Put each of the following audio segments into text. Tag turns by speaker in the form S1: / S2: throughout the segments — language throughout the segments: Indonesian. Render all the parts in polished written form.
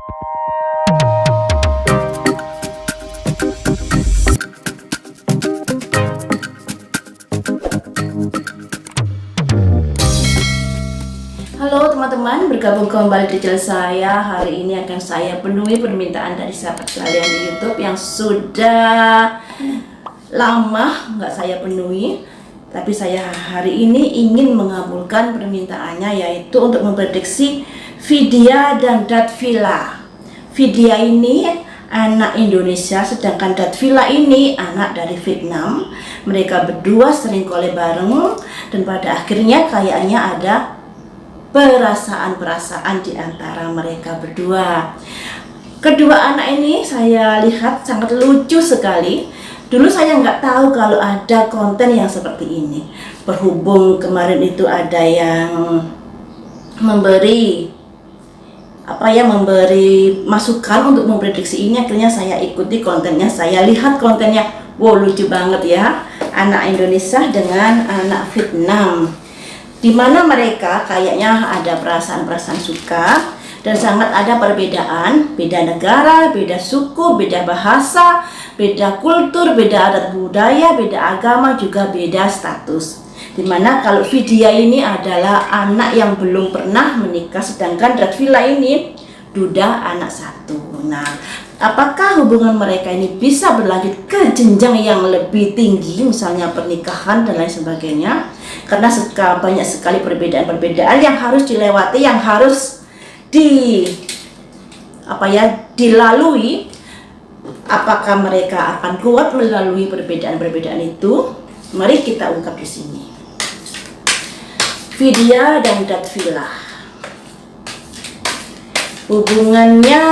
S1: Halo teman-teman, bergabung kembali di channel saya. Hari ini akan saya penuhi permintaan dari sahabat kalian di YouTube yang sudah lama nggak saya penuhi. Tapi saya hari ini ingin mengabulkan permintaannya, yaitu untuk memprediksi Vidya dan Datvila. Vidya ini anak Indonesia, sedangkan Datvila ini anak dari Vietnam. Mereka berdua sering collab bareng dan pada akhirnya kayaknya ada perasaan-perasaan di antara mereka berdua. Kedua anak ini saya lihat sangat lucu sekali. Dulu saya nggak tahu kalau ada konten yang seperti ini. Berhubung kemarin itu ada yang memberi masukan untuk memprediksi ini, akhirnya saya ikuti kontennya. Saya lihat kontennya, wow, lucu banget ya. Anak Indonesia dengan anak Vietnam, di mana mereka kayaknya ada perasaan-perasaan suka dan sangat ada perbedaan, beda negara, beda suku, beda bahasa, beda kultur, beda adat budaya, beda agama, juga beda status. Dimana kalau Vidya ini adalah anak yang belum pernah menikah, sedangkan Datvila ini duda anak satu. Nah, apakah hubungan mereka ini bisa berlanjut ke jenjang yang lebih tinggi, misalnya pernikahan dan lain sebagainya? Karena banyak sekali perbedaan-perbedaan yang harus dilewati, yang harus dilalui. Apakah mereka akan kuat melalui perbedaan-perbedaan itu? Mari kita ungkap di sini. Vidya dan Datvila, hubungannya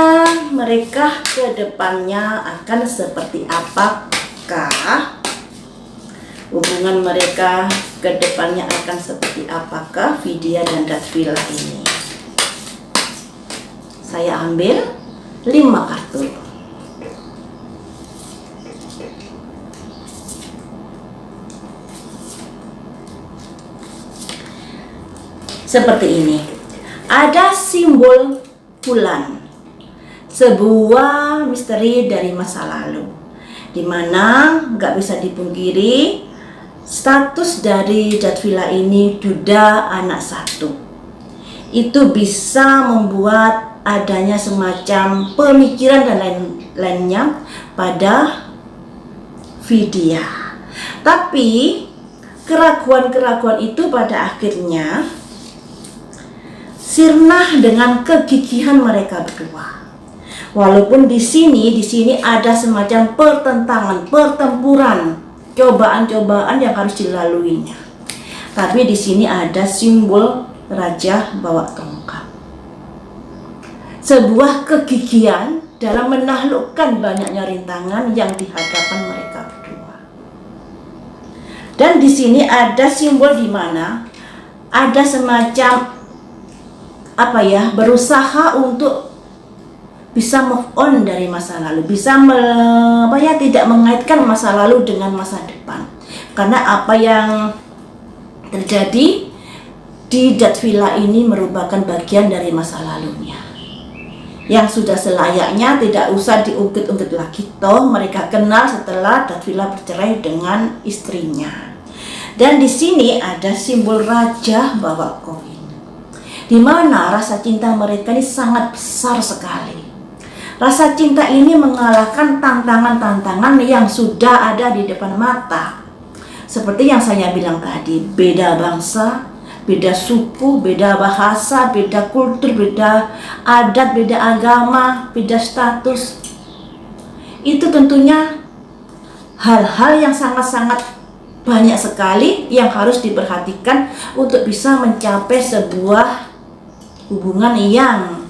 S1: mereka ke depannya akan seperti apakah? Hubungan mereka ke depannya akan seperti apakah Vidya dan Datvila ini? Saya ambil 5 kartu. Seperti ini. Ada simbol bulan, sebuah misteri dari masa lalu, dimana nggak bisa dipungkiri status dari Datvila ini duda anak satu. Itu bisa membuat adanya semacam pemikiran dan lainnya pada Vidya. Tapi keraguan-keraguan itu pada akhirnya sirna dengan kegigihan mereka berdua. Walaupun di sini ada semacam pertentangan, pertempuran, cobaan-cobaan yang harus dilaluinya. Tapi di sini ada simbol raja bawa tongkat. Sebuah kegigihan dalam menaklukkan banyaknya rintangan yang dihadapan mereka berdua. Dan di sini ada simbol di mana ada semacam berusaha untuk bisa move on dari masa lalu, bisa tidak mengaitkan masa lalu dengan masa depan. Karena apa yang terjadi di Datvila ini merupakan bagian dari masa lalunya, yang sudah selayaknya tidak usah diungkit-ungkit lagi. Toh mereka kenal setelah Datvila bercerai dengan istrinya. Dan di sini ada simbol raja bawa koin, di mana rasa cinta mereka ini sangat besar sekali. Rasa cinta ini mengalahkan tantangan-tantangan yang sudah ada di depan mata. Seperti yang saya bilang tadi, beda bangsa, beda suku, beda bahasa, beda kultur, beda adat, beda agama, beda status. Itu tentunya hal-hal yang sangat-sangat banyak sekali yang harus diperhatikan untuk bisa mencapai sebuah hubungan yang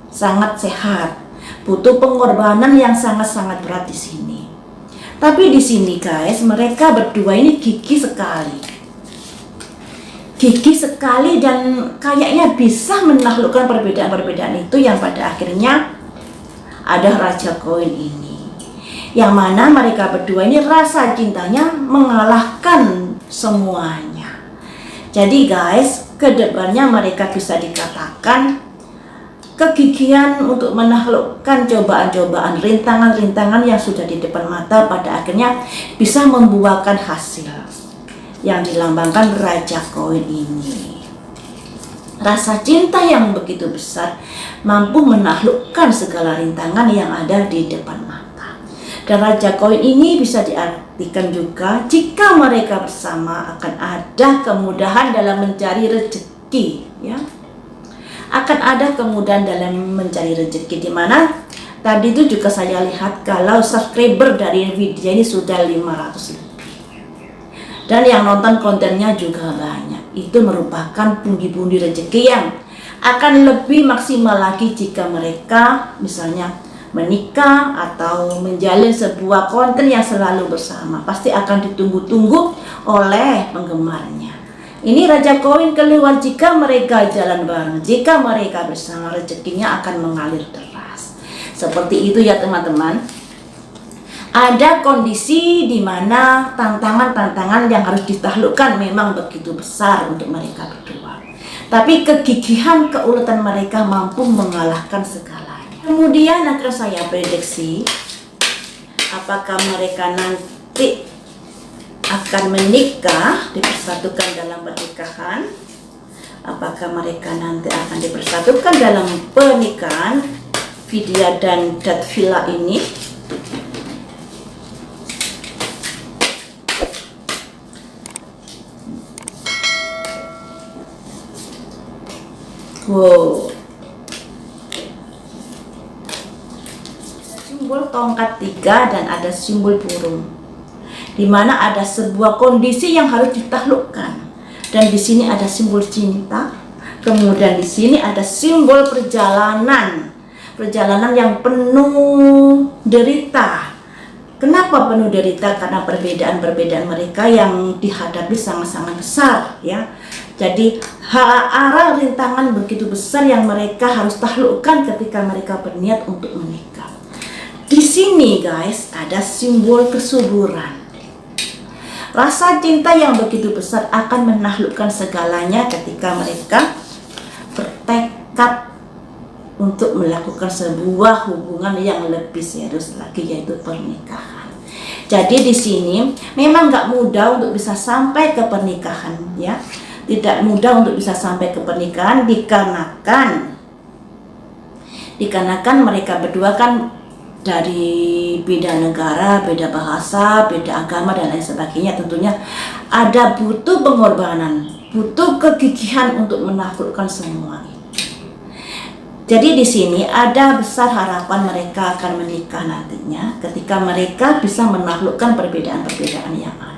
S1: sangat sehat. Butuh pengorbanan yang sangat-sangat berat di sini. Tapi di sini guys, mereka berdua ini gigih sekali. Gigih sekali dan kayaknya bisa menaklukkan perbedaan-perbedaan itu, yang pada akhirnya ada raja koin ini. Yang mana mereka berdua ini rasa cintanya mengalahkan semuanya. Jadi guys, kedepannya mereka bisa dikatakan kegigihan untuk menaklukkan cobaan-cobaan, rintangan-rintangan yang sudah di depan mata pada akhirnya bisa membuahkan hasil yang dilambangkan Raja Koin ini. Rasa cinta yang begitu besar mampu menaklukkan segala rintangan yang ada di depan mata. Dan Raja Koin ini bisa diartikan juga jika mereka bersama akan ada kemudahan dalam mencari rezeki, ya. Akan ada kemudahan dalam mencari rezeki, di mana tadi itu juga saya lihat kalau subscriber dari video ini sudah 500 lebih dan yang nonton kontennya juga banyak. Itu merupakan pundi-pundi rezeki yang akan lebih maksimal lagi jika mereka misalnya menikah atau menjalin sebuah konten yang selalu bersama. Pasti akan ditunggu-tunggu oleh penggemarnya. Ini Raja Koin keluar jika mereka jalan bareng, jika mereka bersama, rezekinya akan mengalir deras. Seperti itu ya teman-teman. Ada kondisi di mana tantangan-tantangan yang harus ditaklukkan memang begitu besar untuk mereka berdua. Tapi kegigihan, keuletan mereka mampu mengalahkan segalanya. Kemudian akan saya prediksi apakah mereka nanti akan menikah, dipersatukan dalam pernikahan. Apakah mereka nanti akan dipersatukan dalam pernikahan Vidya dan Datvila ini? Wow, simbol tongkat 3 dan ada simbol burung, di mana ada sebuah kondisi yang harus ditaklukkan. Dan di sini ada simbol cinta, kemudian di sini ada simbol perjalanan yang penuh derita. Kenapa penuh derita? Karena perbedaan-perbedaan mereka yang dihadapi sangat-sangat besar, ya. Jadi arah rintangan begitu besar yang mereka harus taklukkan ketika mereka berniat untuk menikah. Di sini guys ada simbol kesuburan. Rasa cinta yang begitu besar akan menaklukkan segalanya ketika mereka bertekad untuk melakukan sebuah hubungan yang lebih serius lagi, yaitu pernikahan. Jadi di sini memang nggak mudah untuk bisa sampai ke pernikahan, ya. Tidak mudah untuk bisa sampai ke pernikahan dikarenakan mereka berdua kan dari beda negara, beda bahasa, beda agama dan lain sebagainya. Tentunya ada butuh pengorbanan, butuh kegigihan untuk menaklukkan semua ini. Jadi di sini ada besar harapan mereka akan menikah nantinya ketika mereka bisa menaklukkan perbedaan-perbedaan yang ada.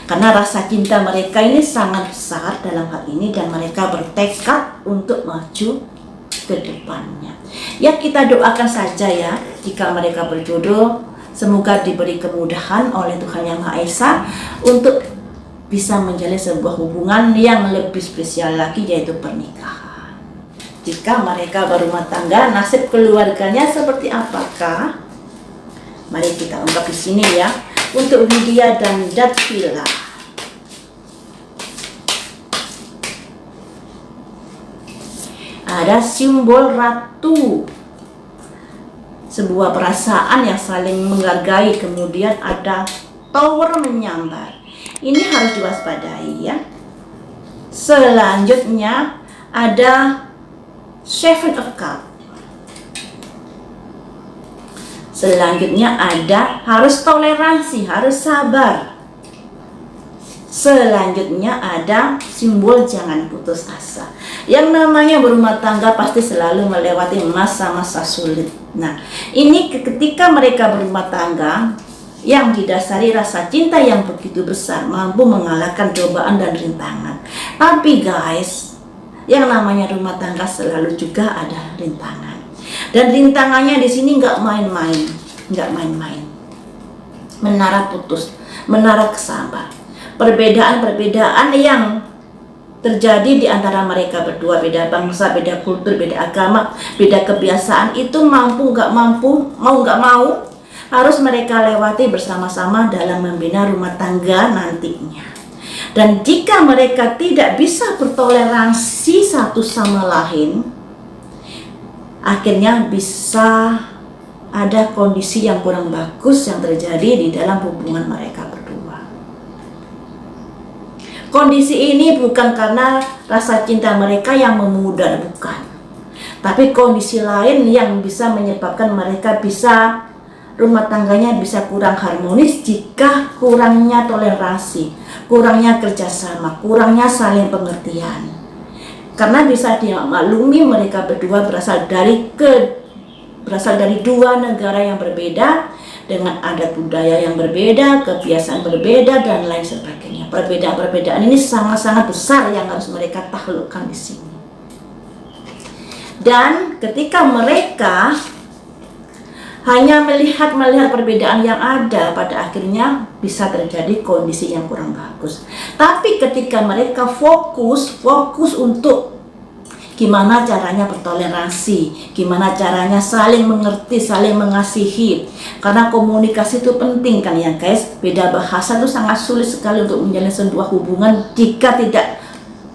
S1: Karena rasa cinta mereka ini sangat besar dalam hal ini dan mereka bertekad untuk maju ke depannya. Ya, kita doakan saja ya, jika mereka berjodoh, semoga diberi kemudahan oleh Tuhan Yang Maha Esa untuk bisa menjalin sebuah hubungan yang lebih spesial lagi, yaitu pernikahan. Jika mereka berumah tangga, nasib keluarganya seperti apakah? Mari kita ungkap di sini ya, untuk Vidya dan Datvila. Ada simbol ratu, sebuah perasaan yang saling menghargai, kemudian ada tower menyambar. Ini harus diwaspadai ya. Selanjutnya ada Seven of Cups. Selanjutnya ada harus toleransi, harus sabar. Selanjutnya ada simbol jangan putus asa. Yang namanya berumah tangga pasti selalu melewati masa-masa sulit. Nah, ini ketika mereka berumah tangga yang didasari rasa cinta yang begitu besar, mampu mengalahkan cobaan dan rintangan. Tapi guys, yang namanya rumah tangga selalu juga ada rintangan. Dan rintangannya di sini nggak main-main, nggak main-main. Menara putus, menara kesabar. Perbedaan-perbedaan yang terjadi di antara mereka berdua, beda bangsa, beda kultur, beda agama, beda kebiasaan, itu mampu nggak mampu, mau nggak mau, harus mereka lewati bersama-sama dalam membina rumah tangga nantinya. Dan jika mereka tidak bisa bertoleransi satu sama lain, akhirnya bisa ada kondisi yang kurang bagus yang terjadi di dalam hubungan mereka berdua. Kondisi ini bukan karena rasa cinta mereka yang memudar, bukan. Tapi kondisi lain yang bisa menyebabkan mereka rumah tangganya bisa kurang harmonis jika kurangnya toleransi, kurangnya kerjasama, kurangnya saling pengertian. Karena bisa dimaklumi mereka berdua berasal dari dua negara yang berbeda, dengan adat budaya yang berbeda, kebiasaan berbeda, dan lain sebagainya. Perbedaan-perbedaan ini sangat-sangat besar yang harus mereka taklukkan di sini. Dan ketika mereka hanya melihat perbedaan yang ada, pada akhirnya bisa terjadi kondisi yang kurang bagus. Tapi ketika mereka fokus untuk gimana caranya bertoleransi, gimana caranya saling mengerti, saling mengasihi. Karena komunikasi itu penting kan ya guys. Beda bahasa itu sangat sulit sekali untuk menjalin sebuah hubungan jika tidak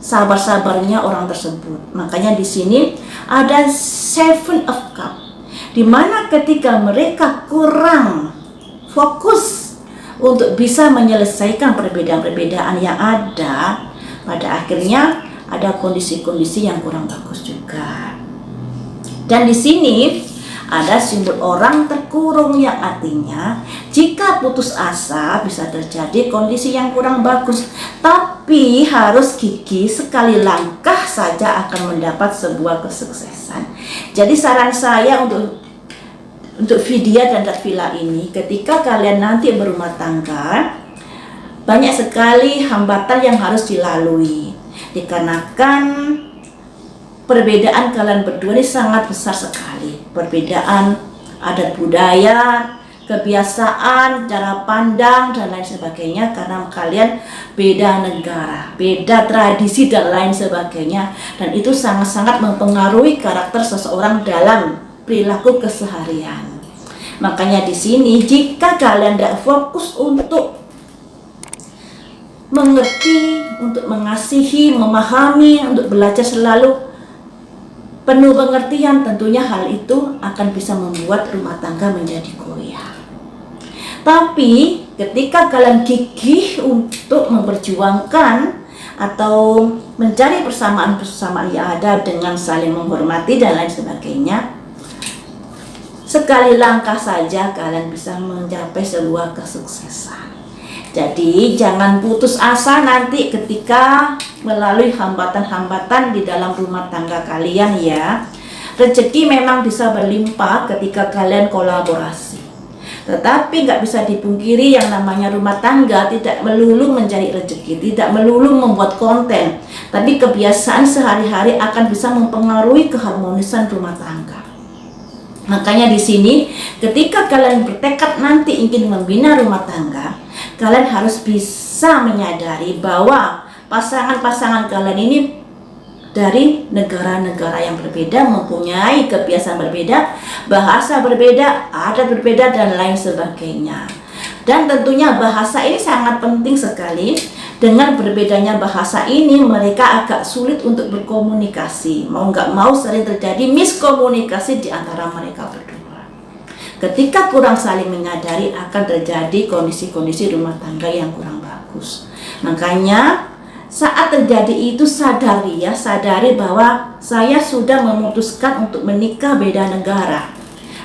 S1: sabar-sabarnya orang tersebut. Makanya di sini ada Seven of Cups, di mana ketika mereka kurang fokus untuk bisa menyelesaikan perbedaan-perbedaan yang ada, pada akhirnya ada kondisi-kondisi yang kurang bagus juga. Dan di sini ada simbol orang terkurung, yang artinya jika putus asa bisa terjadi kondisi yang kurang bagus, tapi harus gigih, sekali langkah saja akan mendapat sebuah kesuksesan. Jadi saran saya untuk Vidya dan Datvila ini, ketika kalian nanti berumah tangga, banyak sekali hambatan yang harus dilalui, dikarenakan perbedaan kalian berdua ini sangat besar sekali. Perbedaan adat budaya, kebiasaan, cara pandang, dan lain sebagainya. Karena kalian beda negara, beda tradisi, dan lain sebagainya. Dan itu sangat-sangat mempengaruhi karakter seseorang dalam perilaku keseharian. Makanya di sini jika kalian tidak fokus untuk mengerti, untuk mengasihi, memahami, untuk belajar selalu penuh pengertian, tentunya hal itu akan bisa membuat rumah tangga menjadi goyah. Tapi ketika kalian gigih untuk memperjuangkan atau mencari persamaan-persamaan yang ada dengan saling menghormati dan lain sebagainya, sekali langkah saja kalian bisa mencapai sebuah kesuksesan. Jadi jangan putus asa nanti ketika melalui hambatan-hambatan di dalam rumah tangga kalian ya. Rezeki memang bisa berlimpah ketika kalian kolaborasi. Tetapi nggak bisa dipungkiri yang namanya rumah tangga tidak melulu mencari rezeki, tidak melulu membuat konten. Tapi kebiasaan sehari-hari akan bisa mempengaruhi keharmonisan rumah tangga. Makanya di sini ketika kalian bertekad nanti ingin membina rumah tangga, kalian harus bisa menyadari bahwa pasangan-pasangan kalian ini dari negara-negara yang berbeda, mempunyai kebiasaan berbeda, bahasa berbeda, adat berbeda, dan lain sebagainya. Dan tentunya bahasa ini sangat penting sekali. Dengan berbedanya bahasa ini, mereka agak sulit untuk berkomunikasi. Mau nggak mau sering terjadi miskomunikasi di antara mereka berdua. Ketika kurang saling menyadari, akan terjadi kondisi-kondisi rumah tangga yang kurang bagus. Makanya saat terjadi itu sadari bahwa saya sudah memutuskan untuk menikah beda negara.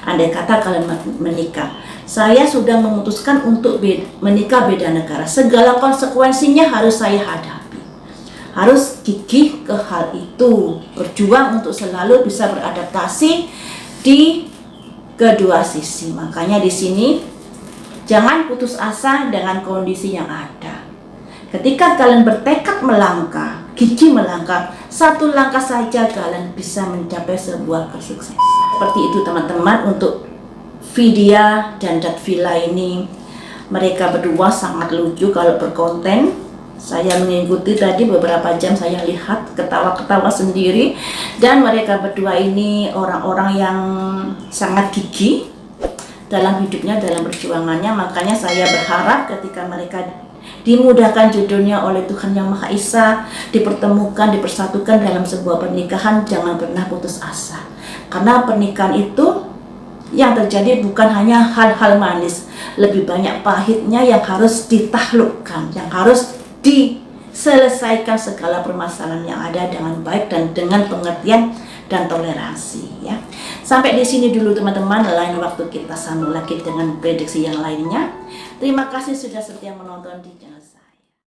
S1: Andai kata kalian menikah, saya sudah memutuskan untuk menikah beda negara. Segala konsekuensinya harus saya hadapi. Harus gigih ke hal itu, berjuang untuk selalu bisa beradaptasi di kedua sisi. Makanya di sini jangan putus asa dengan kondisi yang ada. Ketika kalian bertekad melangkah, gigih melangkah, satu langkah saja kalian bisa mencapai sebuah kesuksesan. Seperti itu teman-teman untuk Vidya dan Datvila ini. Mereka berdua sangat lucu kalau berkonten. Saya mengikuti tadi beberapa jam, saya lihat ketawa-ketawa sendiri. Dan mereka berdua ini orang-orang yang sangat gigih dalam hidupnya, dalam perjuangannya. Makanya saya berharap ketika mereka dimudahkan jodohnya oleh Tuhan Yang Maha Esa, dipertemukan, dipersatukan dalam sebuah pernikahan, jangan pernah putus asa. Karena pernikahan itu yang terjadi bukan hanya hal-hal manis, lebih banyak pahitnya yang harus ditaklukkan, yang harus diselesaikan segala permasalahan yang ada dengan baik dan dengan pengertian dan toleransi ya. Sampai di sini dulu teman-teman, lain waktu kita sambung lagi dengan prediksi yang lainnya. Terima kasih sudah setia menonton di channel